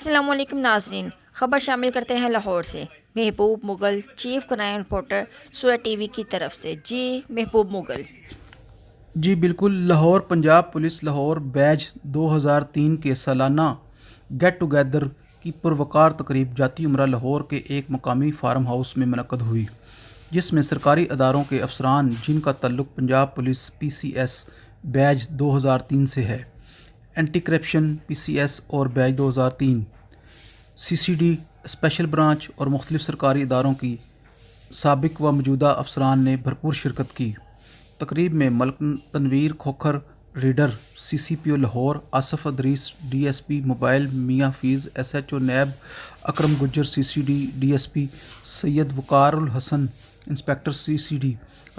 السلام علیکم ناظرین، خبر شامل کرتے ہیں لاہور سے۔ محبوب مغل چیف کرائم رپورٹر سورہ ٹی وی کی طرف سے۔ جی محبوب مغل۔ جی بالکل، لاہور پنجاب پولیس لاہور بیج 2003 کے سالانہ گیٹ ٹوگیدر کی پروقار تقریب جاتی عمرہ لاہور کے ایک مقامی فارم ہاؤس میں منعقد ہوئی، جس میں سرکاری اداروں کے افسران جن کا تعلق پنجاب پولیس پی سی ایس بیج 2003 سے ہے، اینٹی کرپشن پی سی ایس اور بیج 2003 سی سی ڈی اسپیشل برانچ اور مختلف سرکاری اداروں کی سابق و موجودہ افسران نے بھرپور شرکت کی۔ تقریب میں Malik Tanveer Khokhar reader C C P O Lahore, Asif Idrees D S P mobile, Mian Faiz S H O NAB, Akram Gujjar C C D D S P, Syed Waqar ul-Hassan inspector C C D,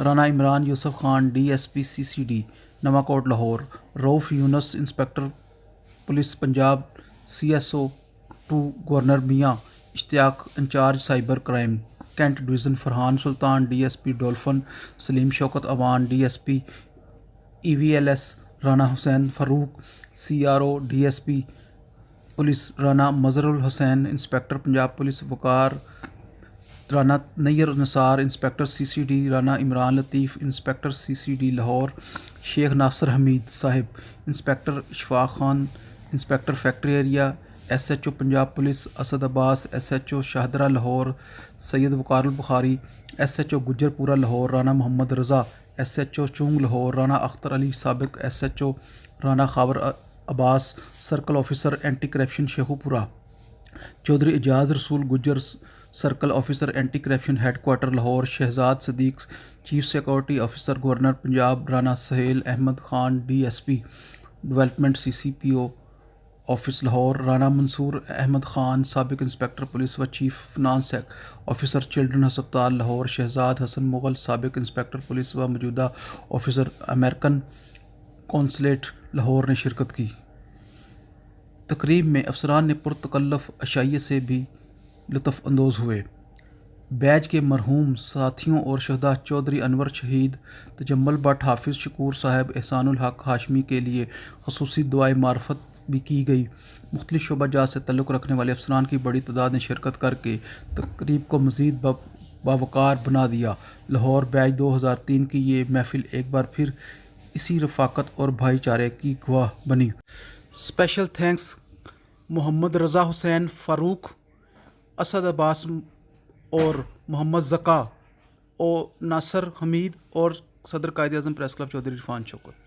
Rana Imran Yousaf Khan D S P C C D Nawan Kot Lahore, Rauf Younis inspector police Punjab C S O 2 governor Mian Ishtiaq incharge cyber crime cantt division, Farhan Sultan D S P Dolphin, Saleem Shaukat Awan D S P E V L S, Rana Hussain Farooq C R O D S P police, Rana Mazhar ul-Hussain inspector Punjab police Waqar, Rana Nayyar Nisar inspector C C D, Rana Imran Latif inspector C C D Lahore, Sheikh Nasir Hameed sahib inspector Ashfaq Khan inspector factory area, S H O Punjab police Asad Abbas, S H O Shahdara Lahore, سید Waqar al-Bukhari S H O Gujjarpura Lahore, Rana Muhammad Raza S H O Chung Lahore, Rana Akhtar Ali سابق S H O, Rana Khawar Abbas circle officer anti corruption Sheikhupura, Chaudhry Ijaz Rasool Gujjar circle officer anti corruption headquarter Lahore, Shahzad Siddique chief security officer governor Punjab, Rana Sohail Ahmed Khan D S P development C C P O office Lahore, Rana Mansoor Ahmed Khan سابق inspector police و chief finance officer children ہسپتال لاہور، شہزاد حسن مغل سابق inspector police و موجودہ officer American consulate Lahore نے شرکت کی۔ تقریب میں افسران نے پرتکلف عشائیے سے بھی لطف اندوز ہوئے۔ بیج کے مرحوم ساتھیوں اور شہداء چودھری انور شہید، تجمل بٹ، حافظ شکور صاحب، احسان الحق ہاشمی کے لیے خصوصی دعائے معرفت بھی کی گئی۔ مختلف شعبہ جات سے تعلق رکھنے والے افسران کی بڑی تعداد نے شرکت کر کے تقریب کو مزید باوقار بنا دیا۔ لاہور بیج 2003 کی یہ محفل ایک بار پھر اسی رفاقت اور بھائی چارے کی گواہ بنی۔ اسپیشل تھینکس محمد رضا حسین فاروق، اسد عباس اور محمد ذکا او ناصر حمید اور صدر قائد اعظم پریس کلب چودھری عرفان شوکت۔